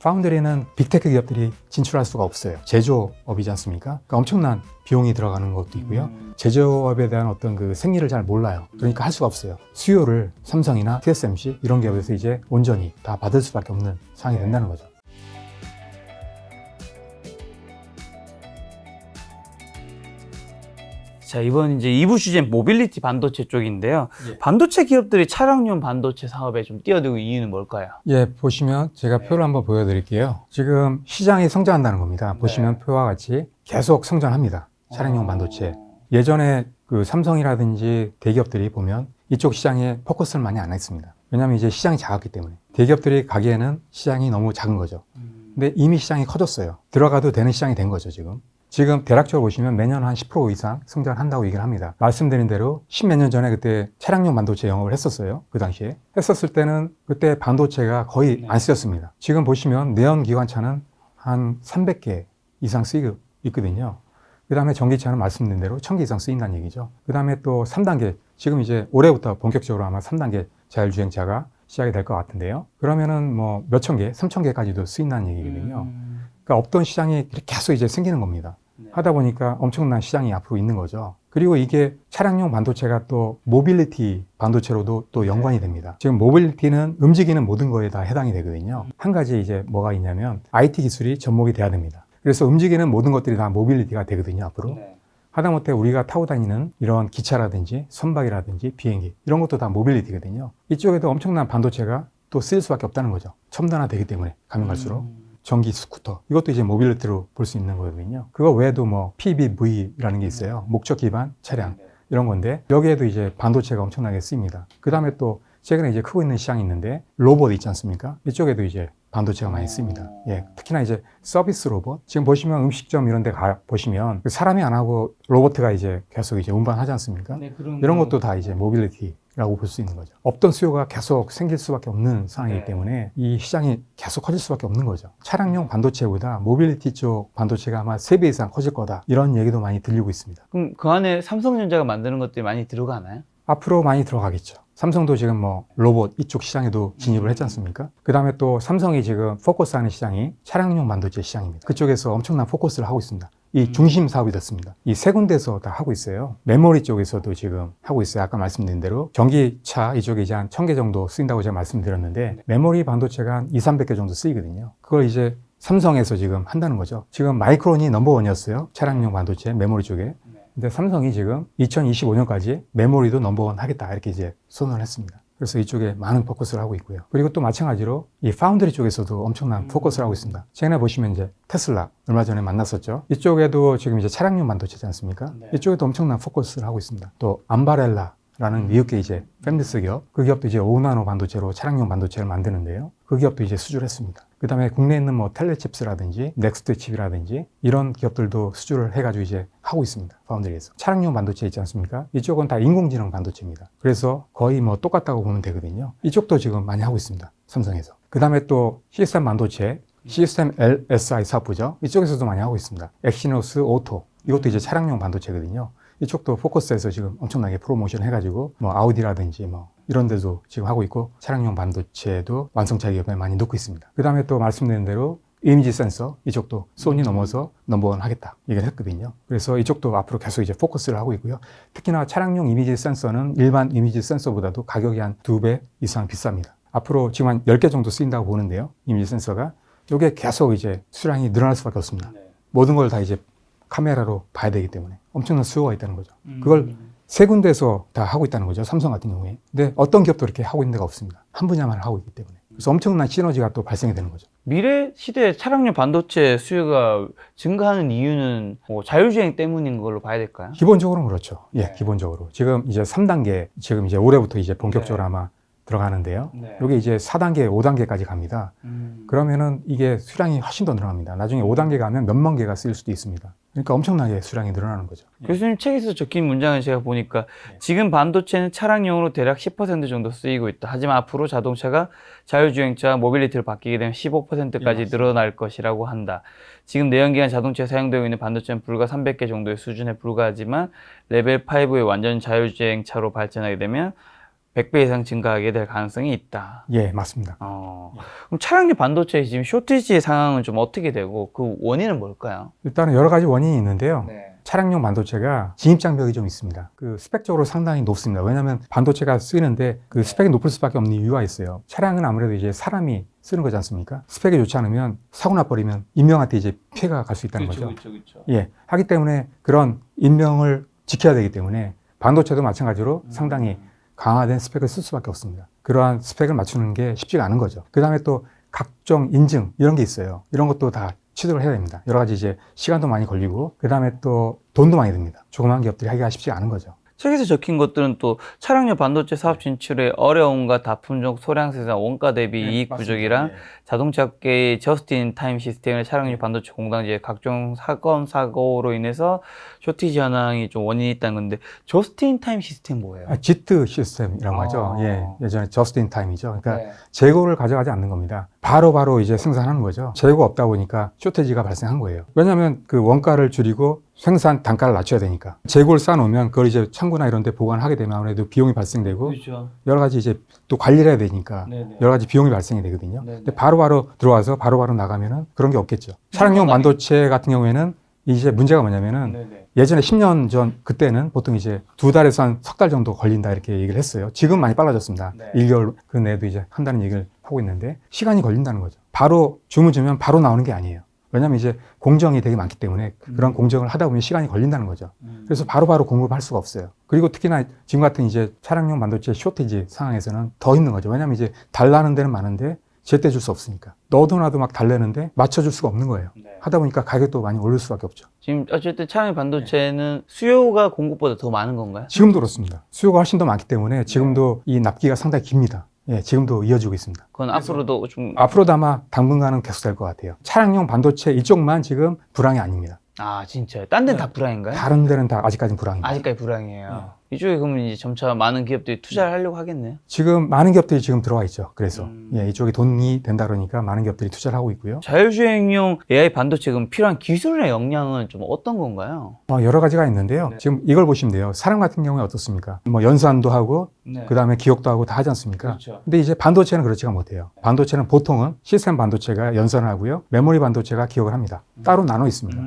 파운드리는 빅테크 기업들이 진출할 수가 없어요. 제조업이지 않습니까? 그러니까 엄청난 비용이 들어가는 것도 있고요. 제조업에 대한 어떤 그 생리를 잘 몰라요. 그러니까 할 수가 없어요. 수요를 삼성이나 TSMC 이런 기업에서 이제 온전히 다 받을 수밖에 없는 상황이 된다는 거죠. 자, 이번 이제 2부 주제는 모빌리티 반도체 쪽인데요. 예. 반도체 기업들이 차량용 반도체 사업에 좀 뛰어들고 이유는 뭘까요? 예, 보시면 제가 표를 한번 보여드릴게요. 지금 시장이 성장한다는 겁니다. 보시면 표와 같이 계속 성장합니다. 차량용 반도체. 예전에 그 삼성이라든지 대기업들이 보면 이쪽 시장에 포커스를 많이 안 했습니다. 왜냐하면 이제 시장이 작았기 때문에. 대기업들이 가기에는 시장이 너무 작은 거죠. 근데 이미 시장이 커졌어요. 들어가도 되는 시장이 된 거죠, 지금. 지금 대략적으로 보시면 매년 한 10% 이상 성장한다고 얘기를 합니다. 말씀드린 대로 10몇 년 전에 그때 차량용 반도체 영업을 했었어요. 그 당시에. 했었을 때는 그때 반도체가 거의 안 쓰였습니다. 지금 보시면 내연기관차는 한 300개 이상 쓰이고 있거든요. 그 다음에 전기차는 말씀드린 대로 1000개 이상 쓰인다는 얘기죠. 그 다음에 또 3단계, 지금 이제 올해부터 본격적으로 아마 3단계 자율주행차가 시작이 될 것 같은데요. 그러면은 뭐 몇천 개, 3000개까지도 쓰인다는 얘기거든요. 그러니까 없던 시장이 계속 이제 생기는 겁니다. 하다 보니까 엄청난 시장이 앞으로 있는 거죠. 그리고 이게 차량용 반도체가 또 모빌리티 반도체로도 또 연관이 됩니다. 지금 모빌리티는 움직이는 모든 거에 다 해당이 되거든요. 한 가지 이제 뭐가 있냐면 IT 기술이 접목이 돼야 됩니다. 그래서 움직이는 모든 것들이 다 모빌리티가 되거든요, 앞으로. 하다못해 우리가 타고 다니는 이런 기차라든지 선박이라든지 비행기 이런 것도 다 모빌리티거든요. 이쪽에도 엄청난 반도체가 또 쓰일 수밖에 없다는 거죠. 첨단화되기 때문에 가면 갈수록. 전기 스쿠터 이것도 이제 모빌리티로 볼 수 있는 거거든요. 그거 외에도 뭐 PBV라는 게 있어요. 목적 기반 차량 이런 건데 여기에도 이제 반도체가 엄청나게 쓰입니다. 그 다음에 또 최근에 이제 크고 있는 시장이 있는데 로봇 있지 않습니까? 이쪽에도 이제 반도체가 많이 쓰입니다. 예, 특히나 이제 서비스 로봇 지금 보시면 음식점 이런 데 가 보시면 사람이 안 하고 로봇가 이제 계속 이제 운반하지 않습니까? 네, 이런 것도 다 이제 모빌리티라고 볼 수 있는 거죠. 없던 수요가 계속 생길 수밖에 없는 상황이기 때문에 이 시장이 계속 커질 수밖에 없는 거죠. 차량용 반도체보다 모빌리티 쪽 반도체가 아마 3배 이상 커질 거다 이런 얘기도 많이 들리고 있습니다. 그럼 그 안에 삼성전자가 만드는 것들이 많이 들어가나요? 앞으로 많이 들어가겠죠. 삼성도 지금 뭐 로봇 이쪽 시장에도 진입을 했지 않습니까? 그 다음에 또 삼성이 지금 포커스하는 시장이 차량용 반도체 시장입니다. 그쪽에서 엄청난 포커스를 하고 있습니다. 이 중심 사업이 됐습니다. 이 세 군데서 다 하고 있어요. 메모리 쪽에서도 지금 하고 있어요. 아까 말씀드린 대로 전기차 이쪽에 이제 한 1000개 정도 쓰인다고 제가 말씀드렸는데 메모리 반도체가 한 200~300개 정도 쓰이거든요. 그걸 이제 삼성에서 지금 한다는 거죠. 지금 마이크론이 넘버원이었어요. 차량용 반도체 메모리 쪽에. 근데 삼성이 지금 2025년까지 메모리도 넘버원 하겠다 이렇게 이제 선언을 했습니다. 그래서 이쪽에 많은 포커스를 하고 있고요. 그리고 또 마찬가지로 이 파운드리 쪽에서도 엄청난 포커스를 하고 있습니다. 최근에 보시면 이제 테슬라 얼마 전에 만났었죠. 이쪽에도 지금 이제 차량용 반도체지 않습니까? 이쪽에도 엄청난 포커스를 하고 있습니다. 또 암바렐라라는 미국계 이제 팹리스 기업, 그 기업도 이제 5나노 반도체로 차량용 반도체를 만드는데요. 그 기업도 이제 수주를 했습니다. 그 다음에 국내에 있는 뭐 텔레칩스라든지 넥스트 칩이라든지 이런 기업들도 수주를 해가지고 이제 하고 있습니다. 파운드리에서. 차량용 반도체 있지 않습니까? 이쪽은 다 인공지능 반도체입니다. 그래서 거의 뭐 똑같다고 보면 되거든요. 이쪽도 지금 많이 하고 있습니다. 삼성에서. 그 다음에 또 시스템 반도체, 시스템 LSI 사업부죠. 이쪽에서도 많이 하고 있습니다. 엑시노스 오토 이것도 이제 차량용 반도체거든요. 이쪽도 포커스에서 지금 엄청나게 프로모션 해가지고 뭐 아우디라든지 뭐 이런 데도 지금 하고 있고 차량용 반도체도 완성차 기업에 많이 넣고 있습니다. 그 다음에 또 말씀드린 대로 이미지 센서 이쪽도 소니 넘어서 넘버원 하겠다 얘기를 했거든요. 그래서 이쪽도 앞으로 계속 이제 포커스를 하고 있고요. 특히나 차량용 이미지 센서는 일반 이미지 센서보다도 가격이 한 2배 이상 비쌉니다. 앞으로 지금 한 10개 정도 쓰인다고 보는데요. 이미지 센서가 이게 계속 이제 수량이 늘어날 수밖에 없습니다. 모든 걸 다 이제 카메라로 봐야 되기 때문에 엄청난 수요가 있다는 거죠. 그걸 세 군데에서 다 하고 있다는 거죠. 삼성 같은 경우에. 근데 어떤 기업도 이렇게 하고 있는 데가 없습니다. 한 분야만 하고 있기 때문에. 그래서 엄청난 시너지가 또 발생이 되는 거죠. 미래 시대에 차량용 반도체 수요가 증가하는 이유는 뭐 자율주행 때문인 걸로 봐야 될까요? 기본적으로는 그렇죠. 예, 기본적으로. 지금 이제 3단계, 지금 이제 올해부터 이제 본격적으로 아마 들어가는데요. 이게 이제 4단계, 5단계까지 갑니다. 그러면은 이게 수량이 훨씬 더 늘어납니다. 나중에 5단계 가면 몇만 개가 쓰일 수도 있습니다. 그러니까 엄청나게 수량이 늘어나는 거죠. 교수님 책에서 적힌 문장을 제가 보니까 지금 반도체는 차량용으로 대략 10% 정도 쓰이고 있다. 하지만 앞으로 자동차가 자율주행차 모빌리티로 바뀌게 되면 15%까지 늘어날 것이라고 한다. 지금 내연기관 자동차에 사용되고 있는 반도체는 불과 300개 정도의 수준에 불과하지만 레벨 5의 완전 자율주행차로 발전하게 되면 100배 이상 증가하게 될 가능성이 있다. 예, 맞습니다. 그럼 차량용 반도체 지금 쇼티지 상황은 좀 어떻게 되고 그 원인은 뭘까요? 일단은 여러 가지 원인이 있는데요. 네. 차량용 반도체가 진입장벽이 좀 있습니다. 그 스펙적으로 상당히 높습니다. 왜냐하면 반도체가 쓰이는데 그 스펙이 높을 수밖에 없는 이유가 있어요. 차량은 아무래도 이제 사람이 쓰는 거지 않습니까? 스펙이 좋지 않으면 사고 나버리면 인명한테 이제 피해가 갈 수 있다는 거죠. 그렇죠. 예, 하기 때문에 그런 인명을 지켜야 되기 때문에 반도체도 마찬가지로 상당히 강화된 스펙을 쓸 수밖에 없습니다. 그러한 스펙을 맞추는 게 쉽지가 않은 거죠. 그 다음에 또 각종 인증 이런 게 있어요. 이런 것도 다 취득을 해야 됩니다. 여러 가지 이제 시간도 많이 걸리고 그 다음에 또 돈도 많이 듭니다. 조그만 기업들이 하기가 쉽지 않은 거죠. 책에서 적힌 것들은 또 차량용 반도체 사업 진출의 어려움과 다품종 소량 생산 원가 대비 이익 부족이랑 자동차계의 저스트인 타임 시스템의 차량용 반도체 공단지의 각종 사건 사고로 인해서 쇼티지 현황이 좀 원인이 있다는 건데 저스트인 타임 시스템 뭐예요? 지트 시스템이라고 하죠. 예, 예전에 저스트 인 타임이죠. 그러니까 네. 재고를 가져가지 않는 겁니다. 바로바로 이제 생산하는 거죠. 재고가 없다 보니까 쇼티지가 발생한 거예요. 왜냐하면 그 원가를 줄이고 생산 단가를 낮춰야 되니까. 재고를 쌓아놓으면 그걸 이제 창고나 이런 데 보관하게 되면 아무래도 비용이 발생되고 그렇죠. 여러 가지 이제 또 관리를 해야 되니까 네네. 여러 가지 비용이 발생이 되거든요. 네네. 근데 바로바로 들어와서 바로바로 나가면은 그런 게 없겠죠. 차량용 반도체 같은 경우에는 이제 문제가 뭐냐면은 네네. 예전에 10년 전 그때는 보통 이제 2달에서 한 석 달 정도 걸린다 이렇게 얘기를 했어요. 지금 많이 빨라졌습니다. 네. 1개월 그 내에도 이제 한다는 얘기를 하고 있는데 시간이 걸린다는 거죠. 바로 주문 주면 바로 나오는 게 아니에요. 왜냐하면 이제 공정이 되게 많기 때문에 그런 공정을 하다 보면 시간이 걸린다는 거죠. 그래서 바로바로 공급할 수가 없어요. 그리고 특히나 지금 같은 이제 차량용 반도체 쇼티지 상황에서는 더 힘든 거죠. 왜냐하면 이제 달라는 데는 많은데 제때 줄 수 없으니까. 너도 나도 막 달래는데 맞춰줄 수가 없는 거예요. 네. 하다 보니까 가격도 많이 오를 수밖에 없죠. 지금 어쨌든 차량용 반도체는 수요가 공급보다 더 많은 건가요? 지금도 그렇습니다. 수요가 훨씬 더 많기 때문에 지금도 이 납기가 상당히 깁니다. 예, 지금도 이어지고 있습니다. 그건 앞으로도 좀 앞으로도 아마 당분간은 계속될 것 같아요. 차량용 반도체 이쪽만 지금 불황이 아닙니다. 진짜요? 딴 데는 다 불황인가요? 다른 데는 다 아직까지는 불황입니다. 아직까지 불황이에요. 이쪽에 그러면 이제 점차 많은 기업들이 투자를 하려고 하겠네요. 지금 많은 기업들이 지금 들어와 있죠. 그래서 음. 예, 이쪽에 돈이 된다 그러니까 많은 기업들이 투자를 하고 있고요. 자율주행용 AI 반도체 그럼 필요한 기술의 역량은 좀 어떤 건가요? 여러 가지가 있는데요. 네. 지금 이걸 보시면 돼요. 사람 같은 경우에 어떻습니까? 뭐 연산도 하고 네. 그 다음에 기억도 하고 다 하지 않습니까? 그렇죠. 근데 이제 반도체는 그렇지가 못해요. 반도체는 보통은 시스템 반도체가 연산을 하고요. 메모리 반도체가 기억을 합니다. 따로 나눠 있습니다.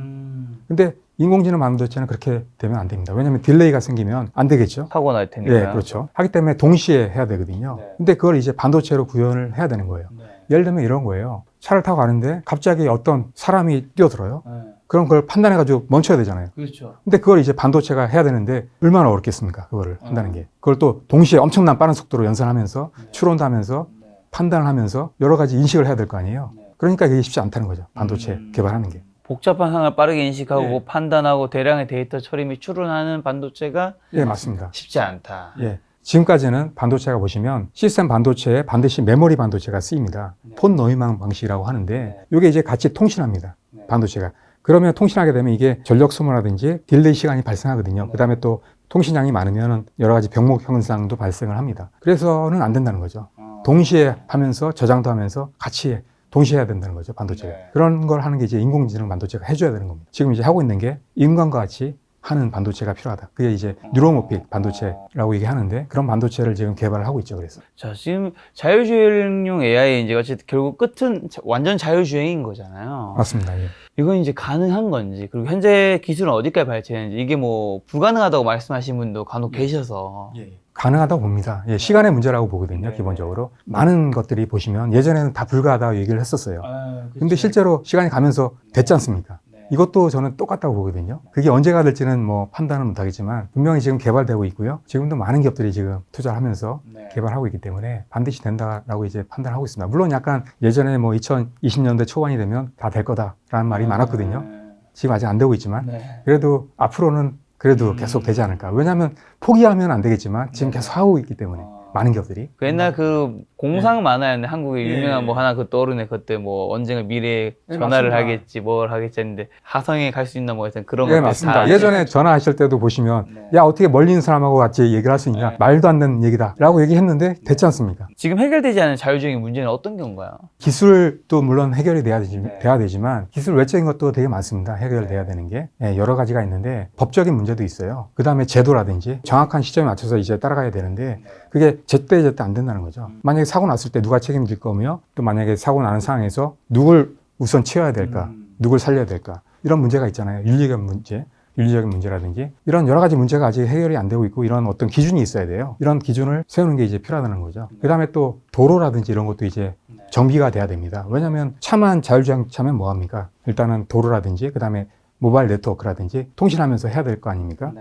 근데 인공지능 반도체는 그렇게 되면 안 됩니다. 왜냐하면 딜레이가 생기면 안 되겠죠. 사고 날 테니까. 네, 그렇죠. 하기 때문에 동시에 해야 되거든요. 네. 근데 그걸 이제 반도체로 구현을 해야 되는 거예요. 네. 예를 들면 이런 거예요. 차를 타고 가는데 갑자기 어떤 사람이 뛰어들어요. 네. 그럼 그걸 판단해가지고 멈춰야 되잖아요. 그렇죠. 근데 그걸 이제 반도체가 해야 되는데 얼마나 어렵겠습니까? 그거를 한다는 게. 그걸 또 동시에 엄청난 빠른 속도로 연산하면서 추론도 하면서 판단을 하면서 여러 가지 인식을 해야 될 거 아니에요. 그러니까 그게 쉽지 않다는 거죠. 반도체 개발하는 게. 복잡한 상황을 빠르게 인식하고 네. 판단하고 대량의 데이터 처리 및 추론하는 반도체가 예, 맞습니다. 쉽지 않다. 예. 지금까지는 반도체가 보시면 시스템 반도체에 반드시 메모리 반도체가 쓰입니다. 폰 너희망 방식이라고 하는데 이게 이제 같이 통신합니다. 반도체가. 그러면 통신하게 되면 이게 전력 소모라든지 딜레이 시간이 발생하거든요. 그 다음에 또 통신량이 많으면 여러 가지 병목 현상도 발생을 합니다. 그래서는 안 된다는 거죠. 동시에 하면서 저장도 하면서 같이 동시에 해야 된다는 거죠, 반도체가. 네. 그런 걸 하는 게 이제 인공지능 반도체가 해줘야 되는 겁니다. 지금 이제 하고 있는 게 인간과 같이 하는 반도체가 필요하다. 그게 이제 뉴로모픽 반도체라고 얘기하는데 그런 반도체를 지금 개발을 하고 있죠, 그래서. 자, 지금 자율주행용 AI 이제 어쨌든 결국 끝은 완전 자율주행인 거잖아요. 맞습니다. 예. 이건 이제 가능한 건지, 그리고 현재 기술은 어디까지 발전했는지, 이게 뭐 불가능하다고 말씀하신 분도 간혹 계셔서. 가능하다고 봅니다. 예, 시간의 문제라고 보거든요, 네. 기본적으로. 많은 것들이 보시면 예전에는 다 불가하다고 얘기를 했었어요. 그렇죠. 근데 실제로 시간이 가면서 됐지 않습니까? 이것도 저는 똑같다고 보거든요. 그게 언제가 될지는 뭐 판단은 못하겠지만 분명히 지금 개발되고 있고요. 지금도 많은 기업들이 지금 투자를 하면서 개발하고 있기 때문에 반드시 된다라고 이제 판단하고 있습니다. 물론 약간 예전에 뭐 2020년대 초반이 되면 다 될 거다라는 말이 많았거든요. 지금 아직 안 되고 있지만 그래도 앞으로는 그래도 계속 되지 않을까. 왜냐하면 포기하면 안 되겠지만 지금 계속 하고 있기 때문에 많은 기업들이. 그 옛날 그 공상 만화였는데 한국에 예, 유명한 뭐 예. 하나 그 떠오르네. 그때 뭐 언젠가 미래에 네, 전화를 맞습니다. 하겠지 뭘 하겠지 했는데 하성에 갈 수 있나 뭐 하여튼 그런 네, 것들 맞습니다. 다 예전에 전화하실 때도 보시면 네. 야, 어떻게 멀리 있는 사람하고 같이 얘기를 할 수 있냐. 네. 말도 안 되는 얘기다. 라고 얘기했는데 됐지 않습니까? 지금 해결되지 않은 자율주행의 문제는 어떤 건가요? 기술도 물론 해결이 돼야 네. 되지만 기술 외적인 것도 되게 많습니다. 해결돼야 되는 게. 예, 여러 가지가 있는데 법적인 문제도 있어요. 그 다음에 제도라든지 정확한 시점에 맞춰서 이제 따라가야 되는데 그게 제때 안 된다는 거죠. 만약에 사고 났을 때 누가 책임질 거며 또 만약에 사고 나는 상황에서 누굴 우선 치워야 될까, 누굴 살려야 될까 이런 문제가 있잖아요. 윤리적인 문제라든지 이런 여러 가지 문제가 아직 해결이 안 되고 있고 이런 어떤 기준이 있어야 돼요. 이런 기준을 세우는 게 이제 필요하다는 거죠. 그다음에 또 도로라든지 이런 것도 이제 정비가 돼야 됩니다. 왜냐하면 차만 자율주행차면 뭐 합니까? 일단은 도로라든지 그다음에 모바일 네트워크라든지 통신하면서 해야 될 거 아닙니까?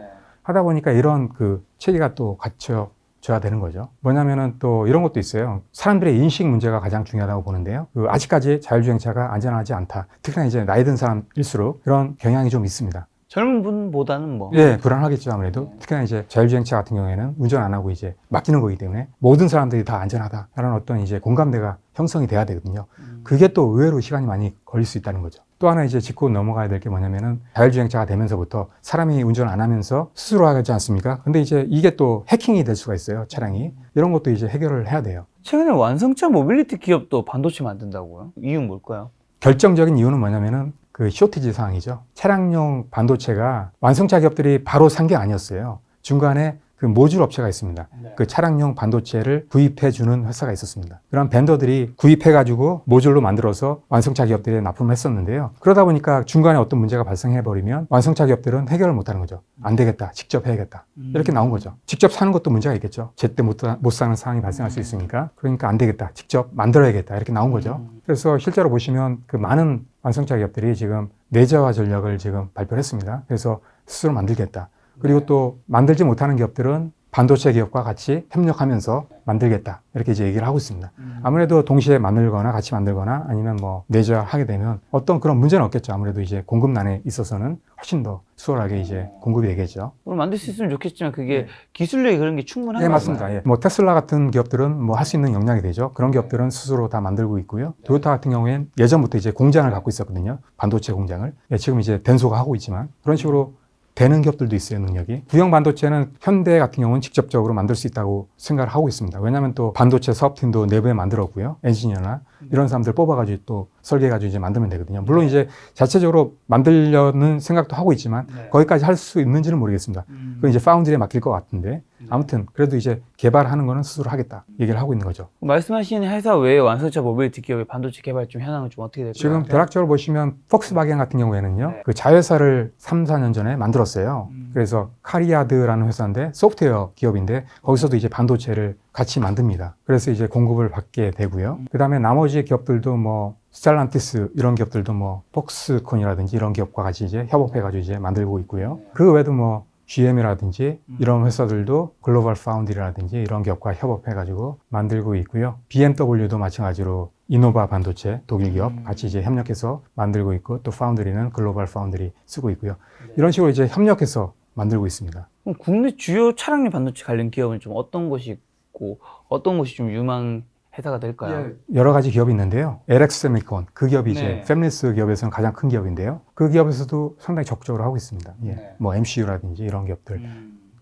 하다 보니까 이런 그 체계가 또 갖춰져야 되는 거죠. 뭐냐면은 또 이런 것도 있어요. 사람들의 인식 문제가 가장 중요하다고 보는데요. 그 아직까지 자율주행차가 안전하지 않다. 특히나 이제 나이 든 사람일수록 그런 경향이 좀 있습니다. 젊은 분보다는 뭐. 예, 불안하겠죠, 아무래도. 특히나 이제 자율주행차 같은 경우에는 운전 안 하고 이제 맡기는 거기 때문에 모든 사람들이 다 안전하다라는 어떤 이제 공감대가 형성이 돼야 되거든요. 그게 또 의외로 시간이 많이 걸릴 수 있다는 거죠. 또 하나 이제 짚고 넘어가야 될 게 뭐냐면은 자율주행차가 되면서부터 사람이 운전 안 하면서 스스로 하지 않습니까? 근데 이제 이게 또 해킹이 될 수가 있어요, 차량이. 이런 것도 이제 해결을 해야 돼요. 최근에 완성차 모빌리티 기업도 반도체 만든다고요? 이유는 뭘까요? 결정적인 이유는 뭐냐면은 그 쇼티지 상황이죠. 차량용 반도체가 완성차 기업들이 바로 산 게 아니었어요. 중간에 그 모듈 업체가 있습니다. 그 차량용 반도체를 구입해주는 회사가 있었습니다. 그런 벤더들이 구입해가지고 모듈로 만들어서 완성차 기업들에 납품을 했었는데요. 그러다 보니까 중간에 어떤 문제가 발생해버리면 완성차 기업들은 해결을 못하는 거죠. 안 되겠다. 직접 해야겠다. 이렇게 나온 거죠. 직접 사는 것도 문제가 있겠죠. 제때 못 사는 상황이 발생할 수 있으니까. 그러니까 안 되겠다. 직접 만들어야겠다. 이렇게 나온 거죠. 그래서 실제로 보시면 그 많은 완성차 기업들이 지금 내재화 전략을 지금 발표를 했습니다. 그래서 스스로 만들겠다. 그리고 또 만들지 못하는 기업들은 반도체 기업과 같이 협력하면서 만들겠다. 이렇게 이제 얘기를 하고 있습니다. 아무래도 동시에 만들거나 같이 만들거나 아니면 뭐 내재화하게 되면 어떤 그런 문제는 없겠죠. 아무래도 이제 공급난에 있어서는 훨씬 더 수월하게 이제 공급이 되겠죠. 물론 만들 수 있으면 좋겠지만 그게 기술력이 그런 게 충분한가요? 예, 맞습니다. 예. 뭐 테슬라 같은 기업들은 뭐 할 수 있는 역량이 되죠. 그런 기업들은 스스로 다 만들고 있고요. 토요타 같은 경우에는 예전부터 이제 공장을 갖고 있었거든요. 반도체 공장을. 예, 지금 이제 덴소가 하고 있지만 그런 식으로 되는 기업들도 있어요, 능력이. 구형 반도체는 현대 같은 경우는 직접적으로 만들 수 있다고 생각을 하고 있습니다. 왜냐하면 또 반도체 사업팀도 내부에 만들었고요. 엔지니어나 이런 사람들 뽑아가지고 또 설계해가지고 이제 만들면 되거든요. 물론 이제 자체적으로 만들려는 생각도 하고 있지만 거기까지 할 수 있는지는 모르겠습니다. 그건 이제 파운드리에 맡길 것 같은데 아무튼 그래도 이제 개발하는 거는 스스로 하겠다 얘기를 하고 있는 거죠. 말씀하신 회사 외에 완성차 모빌리티 기업의 반도체 개발 좀 현황은 좀 어떻게 될까요? 지금 대략적으로 보시면 폭스바겐 같은 경우에는요. 그 자회사를 3, 4년 전에 만들었어요. 그래서 카리아드라는 회사인데 소프트웨어 기업인데 거기서도 이제 반도체를 같이 만듭니다. 그래서 이제 공급을 받게 되고요. 그 다음에 나머지 기업들도 뭐 스텔란티스 이런 기업들도 뭐 폭스콘이라든지 이런 기업과 같이 이제 협업해가지고 이제 만들고 있고요. 그 외에도 뭐 GM이라든지 이런 회사들도 글로벌 파운드리라든지 이런 기업과 협업해가지고 만들고 있고요. BMW도 마찬가지로 이노바 반도체 독일 기업 같이 이제 협력해서 만들고 있고 또 파운드리는 글로벌 파운드리 쓰고 있고요. 이런 식으로 이제 협력해서 만들고 있습니다. 그럼 국내 주요 차량용 반도체 관련 기업은 좀 어떤 곳이 있고 어떤 곳이 좀 유망 회사가 될까요? 여러 가지 기업이 있는데요. LX 세미콘 그 기업이 이제 네. 팹리스 기업에서는 가장 큰 기업인데요. 그 기업에서도 상당히 적극적으로 하고 있습니다. 예. 뭐 MCU라든지 이런 기업들.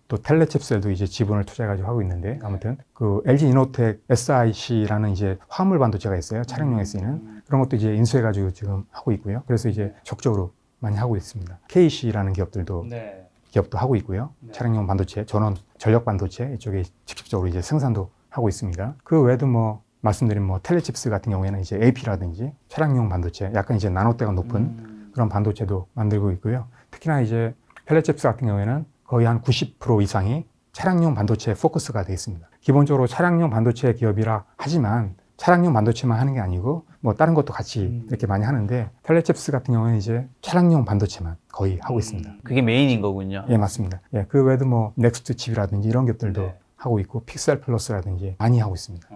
또 텔레칩스에도 이제 지분을 투자해가지고 하고 있는데 아무튼 그 LG 이노텍 SIC라는 이제 화물 반도체가 있어요. 차량용에 쓰이는 그런 것도 이제 인수해가지고 지금 하고 있고요. 그래서 이제 적극적으로 많이 하고 있습니다. KC라는 기업들도 기업도 하고 있고요. 차량용 반도체, 전원 전력 반도체 이쪽에 직접적으로 이제 생산도 하고 있습니다. 그 외에도 뭐 말씀드린 뭐 텔레칩스 같은 경우에는 이제 AP라든지 차량용 반도체, 약간 이제 나노대가 높은 그런 반도체도 만들고 있고요. 특히나 이제 텔레칩스 같은 경우에는 거의 한 90% 이상이 차량용 반도체에 포커스가 되어 있습니다. 기본적으로 차량용 반도체 기업이라 하지만 차량용 반도체만 하는 게 아니고 뭐 다른 것도 같이 이렇게 많이 하는데 텔레칩스 같은 경우는 이제 차량용 반도체만 거의 하고 있습니다. 그게 메인인 거군요. 예, 맞습니다. 예, 그 외에도 뭐 넥스트 칩이라든지 이런 기업들도 하고 있고 픽셀 플러스라든지 많이 하고 있습니다.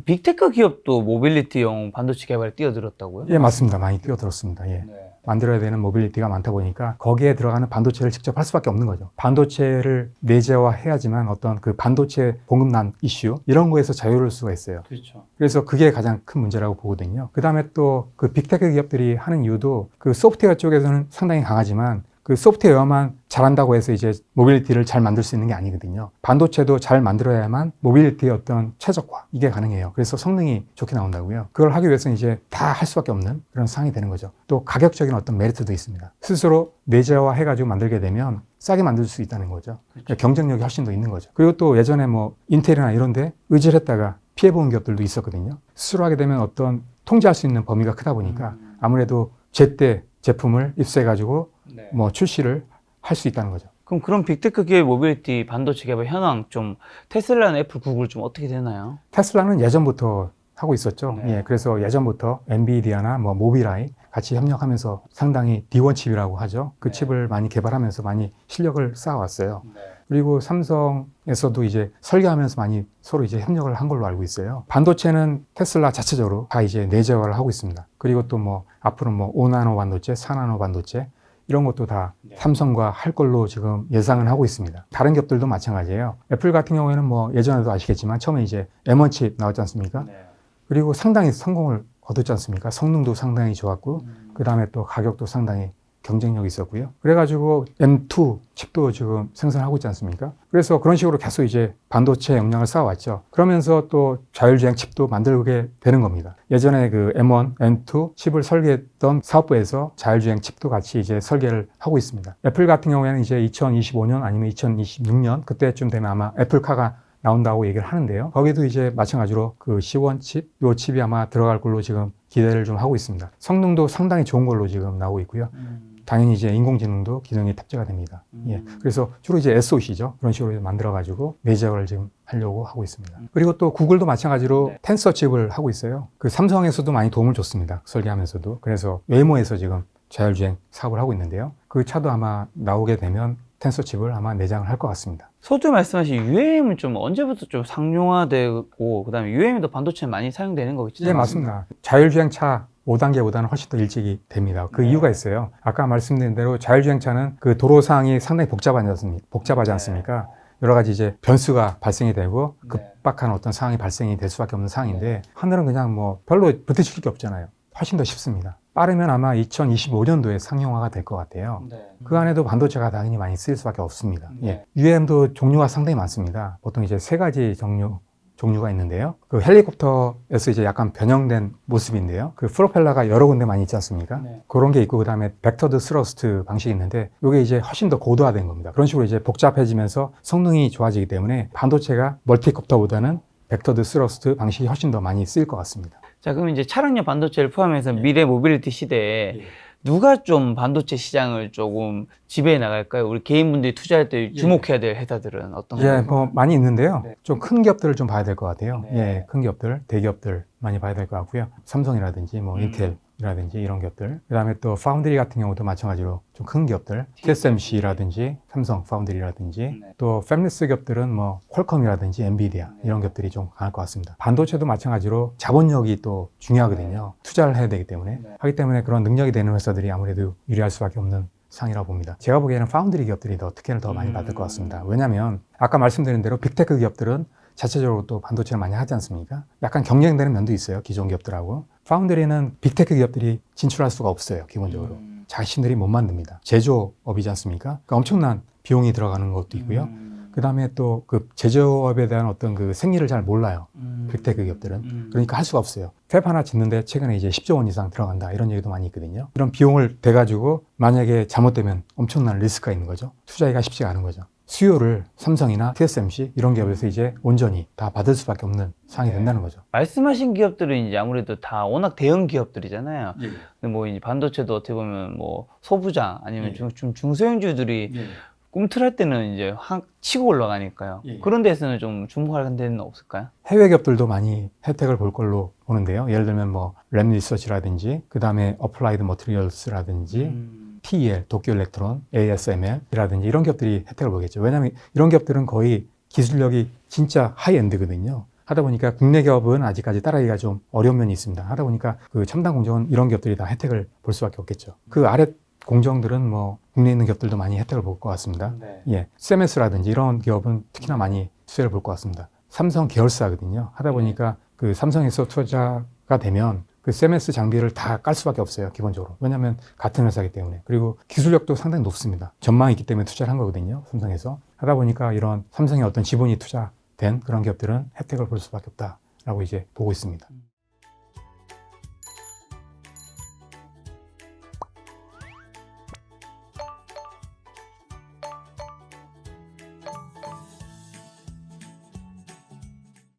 빅테크 기업도 모빌리티용 반도체 개발에 뛰어들었다고요? 예, 맞습니다. 많이 뛰어들었습니다. 예. 만들어야 되는 모빌리티가 많다 보니까 거기에 들어가는 반도체를 직접 할 수밖에 없는 거죠. 반도체를 내재화해야지만 어떤 그 반도체 공급난 이슈 이런 거에서 자유로울 수가 있어요. 그렇죠. 그래서 그게 가장 큰 문제라고 보거든요. 그 다음에 또 그 빅테크 기업들이 하는 이유도 그 소프트웨어 쪽에서는 상당히 강하지만 그 소프트웨어만 잘한다고 해서 이제 모빌리티를 잘 만들 수 있는 게 아니거든요. 반도체도 잘 만들어야만 모빌리티의 어떤 최적화 이게 가능해요. 그래서 성능이 좋게 나온다고요. 그걸 하기 위해서는 이제 다 할 수밖에 없는 그런 상황이 되는 거죠. 또 가격적인 어떤 메리트도 있습니다. 스스로 내재화 해가지고 만들게 되면 싸게 만들 수 있다는 거죠. 그러니까 경쟁력이 훨씬 더 있는 거죠. 그리고 또 예전에 뭐 인텔이나 이런데 의지를 했다가 피해본 기업들도 있었거든요. 스스로 하게 되면 어떤 통제할 수 있는 범위가 크다 보니까 아무래도 제때 제품을 입수해가지고 뭐 출시를 할 수 있다는 거죠. 그럼 그런 빅테크 기업의 모빌리티 반도체 개발 현황 좀 테슬라나 애플, 구글 좀 어떻게 되나요? 테슬라는 예전부터 하고 있었죠. 네. 예, 그래서 예전부터 엔비디아나 뭐 모빌아이 같이 협력하면서 상당히 D1 칩이라고 하죠. 그 칩을 많이 개발하면서 많이 실력을 쌓아왔어요. 그리고 삼성에서도 이제 설계하면서 많이 서로 이제 협력을 한 걸로 알고 있어요. 반도체는 테슬라 자체적으로 다 이제 내재화를 하고 있습니다. 그리고 또 뭐 앞으로 뭐 5나노 반도체, 4나노 반도체 이런 것도 다 삼성과 할 걸로 지금 예상은 하고 있습니다. 다른 기업들도 마찬가지예요. 애플 같은 경우에는 뭐 예전에도 아시겠지만 처음에 이제 M1 칩 나왔지 않습니까? 그리고 상당히 성공을 거뒀지 않습니까? 성능도 상당히 좋았고 그 다음에 또 가격도 상당히 경쟁력이 있었고요. 그래가지고 M2 칩도 지금 생산하고 있지 않습니까? 그래서 그런 식으로 계속 이제 반도체 역량을 쌓아왔죠. 그러면서 또 자율주행 칩도 만들게 되는 겁니다. 예전에 그 M1, M2 칩을 설계했던 사업부에서 자율주행 칩도 같이 이제 설계를 하고 있습니다. 애플 같은 경우에는 이제 2025년 아니면 2026년 그때쯤 되면 아마 애플카가 나온다고 얘기를 하는데요. 거기도 이제 마찬가지로 그 C1 칩, 요 칩이 아마 들어갈 걸로 지금 기대를 좀 하고 있습니다. 성능도 상당히 좋은 걸로 지금 나오고 있고요. 당연히 이제 인공지능도 기능이 탑재가 됩니다. 예. 그래서 주로 이제 SoC죠. 그런 식으로 만들어가지고 내재화를 지금 하려고 하고 있습니다. 그리고 또 구글도 마찬가지로 텐서 칩을 하고 있어요. 그 삼성에서도 많이 도움을 줬습니다. 설계하면서도. 그래서 웨이모에서 지금 자율주행 사업을 하고 있는데요. 그 차도 아마 나오게 되면 텐서 칩을 아마 내장을 할 것 같습니다. 서두 말씀하신 UAM은 좀 언제부터 좀 상용화되고 그다음에 UAM도 반도체 많이 사용되는 거겠죠? 네, 맞습니다. 자율주행차 5단계보다는 훨씬 더 일찍이 됩니다. 그 이유가 있어요. 아까 말씀드린 대로 자율주행차는 그 도로상이 상당히 복잡하지 않습니까? 여러 가지 이제 변수가 발생이 되고 급박한 어떤 상황이 발생이 될 수밖에 없는 상황인데 하늘은 그냥 뭐 별로 부딪힐 게 없잖아요. 훨씬 더 쉽습니다. 빠르면 아마 2025년도에 상용화가 될 것 같아요. 그 안에도 반도체가 당연히 많이 쓰일 수밖에 없습니다. 예. UAM도 종류가 상당히 많습니다. 보통 이제 3가지 종류가 있는데요. 그 헬리콥터에서 이제 약간 변형된 모습인데요. 그 프로펠러가 여러 군데 많이 있지 않습니까? 그런 게 있고 그다음에 벡터드 스러스트 방식이 있는데 이게 이제 훨씬 더 고도화된 겁니다. 그런 식으로 이제 복잡해지면서 성능이 좋아지기 때문에 반도체가 멀티콥터보다는 벡터드 스러스트 방식이 훨씬 더 많이 쓰일 것 같습니다. 자, 그럼 이제 차량용 반도체를 포함해서 미래 모빌리티 시대에 누가 좀 반도체 시장을 조금 지배해 나갈까요? 우리 개인분들이 투자할 때 주목해야 될 회사들은 어떤 예, 건가요? 뭐 많이 있는데요. 좀 큰 기업들을 좀 봐야 될 것 같아요. 예, 큰 기업들, 대기업들 많이 봐야 될 것 같고요. 삼성이라든지 뭐 인텔이라든지 이런 기업들. 그다음에 또 파운드리 같은 경우도 마찬가지로 좀 큰 기업들, TSMC라든지 삼성 파운드리라든지 또 팹리스 기업들은 뭐 퀄컴이라든지 엔비디아 이런 기업들이 좀 강할 것 같습니다. 반도체도 마찬가지로 자본력이 또 중요하거든요. 투자를 해야 되기 때문에 하기 때문에 그런 능력이 되는 회사들이 아무래도 유리할 수밖에 없는 상이라고 봅니다. 제가 보기에는 파운드리 기업들이 더 특혜를 더 많이 받을 것 같습니다. 왜냐하면 아까 말씀드린 대로 빅테크 기업들은 자체적으로 또 반도체를 많이 하지 않습니까? 약간 경쟁되는 면도 있어요. 기존 기업들하고. 파운드리는 빅테크 기업들이 진출할 수가 없어요. 기본적으로. 자신들이 못 만듭니다. 제조업이지 않습니까? 그러니까 엄청난 비용이 들어가는 것도 있고요. 그 다음에 또 그 제조업에 대한 어떤 그 생리를 잘 몰라요. 빅테크 기업들은. 그러니까 할 수가 없어요. 팹 하나 짓는데 최근에 이제 10조 원 이상 들어간다. 이런 얘기도 많이 있거든요. 이런 비용을 대가지고 만약에 잘못되면 엄청난 리스크가 있는 거죠. 투자하기가 쉽지가 않은 거죠. 수요를 삼성이나 TSMC 이런 기업에서 이제 온전히 다 받을 수밖에 없는 상황이 된다는 거죠. 말씀하신 기업들은 이제 아무래도 다 워낙 대형 기업들이잖아요. 근데 뭐 이제 반도체도 어떻게 보면 뭐 소부장 아니면 좀 중소형주들이 꿈틀할 때는 이제 치고 올라가니까요. 그런 데서는 좀 주목할 데는 없을까요? 해외 기업들도 많이 혜택을 볼 걸로 보는데요. 예를 들면 뭐 램 리서치라든지 그 다음에 어플라이드 머티리얼스라든지 TEL, 도쿄 일렉트론, ASML이라든지 이런 기업들이 혜택을 보겠죠. 왜냐하면 이런 기업들은 거의 기술력이 진짜 하이엔드거든요. 하다 보니까 국내 기업은 아직까지 따라가기가 좀 어려운 면이 있습니다. 하다 보니까 그 첨단 공정은 이런 기업들이 다 혜택을 볼 수밖에 없겠죠. 그 아래 공정들은 뭐 국내에 있는 기업들도 많이 혜택을 볼 것 같습니다. 예, CMS라든지 이런 기업은 특히나 많이 수혜를 볼 것 같습니다. 삼성 계열사거든요. 하다 보니까 그 삼성에서 투자가 되면 그 CMS 장비를 다 깔 수밖에 없어요, 기본적으로. 왜냐하면 같은 회사이기 때문에. 그리고 기술력도 상당히 높습니다. 전망이 있기 때문에 투자를 한 거거든요, 삼성에서. 하다 보니까 이런 삼성의 어떤 지분이 투자된 그런 기업들은 혜택을 볼 수밖에 없다라고 이제 보고 있습니다.